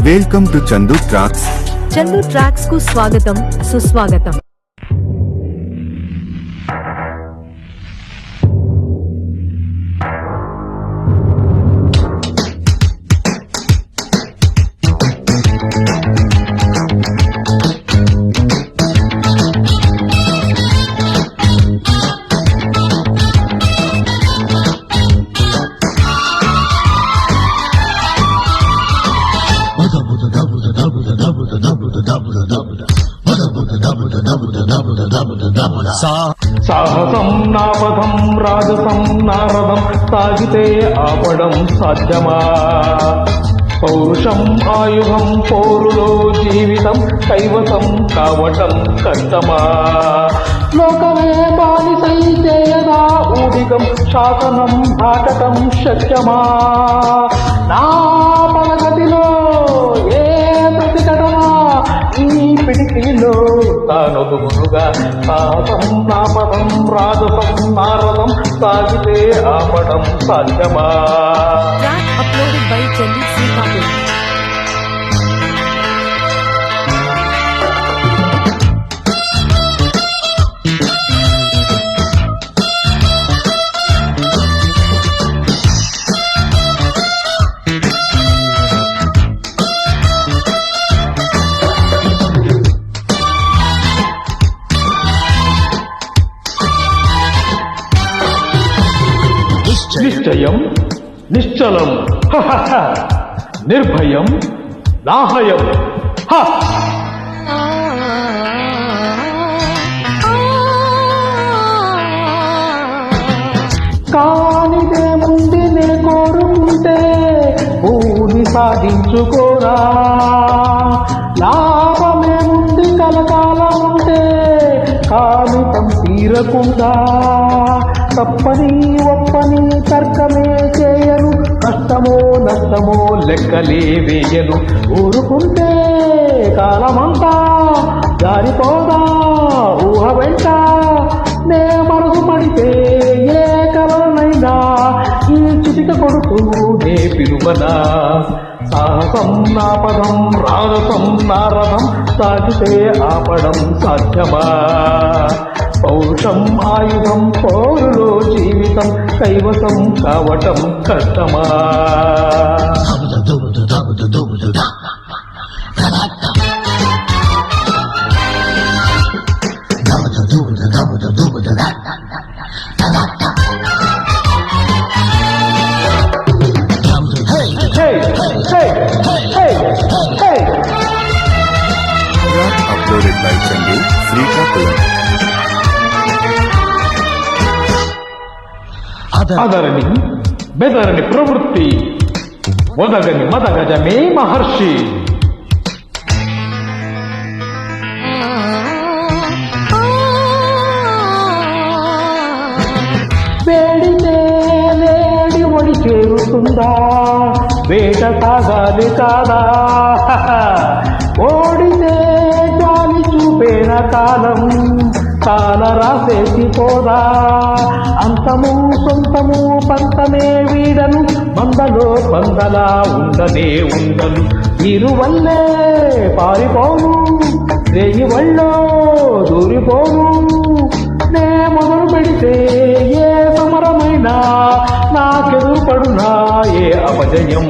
Welcome to Chandu tracks. Chandu tracks కు స్వాగతం, సుస్వాగతం. సాహసం నాపథం రాజసం నారదం సాగితే ఆపడం సాధ్యమా? పౌరుషం ఆయుధం పోరులో జీవితం కైవసం కావటం కష్టమా? లోకమే బానిసై చేయదా ఊడిగం శాసనం దాటటం శక్యమా? నా పలగతిలో ఏ ప్రతిఘటన ఈ పిడికిలో తానొదుగునుగా సాహసం నాపదం రాజసం నారదం సాగితే ఆపడం సాధ్యమా? Track uploaded by Chandu Srikakulam. నిశ్చయం నిశ్చలం నిర్భయం నాహయం కానిదేముంది నే కోరుకుంటే పూని సాధించుకోరా, లాభమేముంది కలకాలం ఉంటే కాలితం తీరకుండా. తప్పని ఒప్పని తర్కమే చేయను, కష్టమో నష్టమో లెక్కలే వేయను. ఊరుకుంటే కాలమంతా జారిపోదా ఊహ వెంట. నే మనసు పడితే ఏ కలనైనా ఈ చిటిక కొడుతూ నే పిలువనా. సాహసం నాపదం రాజసం నారదం సాగితే ఆపడం సాధ్యమా? పౌరుషం ఆయుధం పోరులో జీవితం కైవసం కావటం కష్టమా? Track uploaded by Chandu Srikakulam. అదరని బెదరని ప్రవృత్తి ఒదగని మదగజమే మహర్షి. వేడితే వేడి ఒడి చేరుతుందా, వేట సాగాలి కాదా? ఓడితే జాలి చూపేన కాలం కాల రాసేసి పోదా. అంతము సొంతము పంతమే వీడను, మందలో పందలా ఉండనే ఉండను. ఇరువల్లే పారిపోను, రేయి వళ్ళో దూరిపోను. నే మొదలు పెడితే ఏ సమరమైనా నాకెదురు పడునా ఏ అపజయం.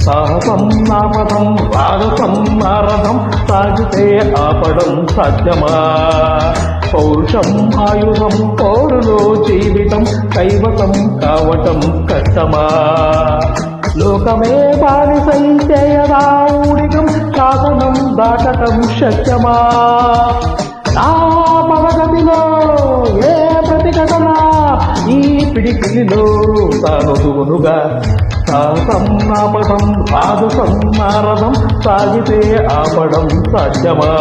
సాహసం నాపదం రాజసం నారదం సాగితే ఆపడం సాధ్యమా? పౌరుషం ఆయుధం పోరులో జీవితం కైవసం కావటం కష్టమా? లోకమే బానిసై చేయదా ఊడిగం శాసనం దాటటం శక్యమా? నా పదగతిలో ఏ ప్రతిఘటన ఈ పిడికిలిలో తానొదుగునుగా. సాహసం నాపదం రాజసం నారదం సాగితే ఆపడం సాధ్యమా?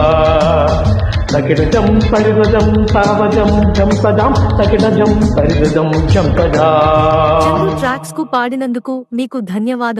తకిటజం సరిజం సరజం జం సజాం తకిటజం సరిజం జం సజా. చందు ట్రాక్స్ కు పాడినందుకు మీకు ధన్యవాదములు.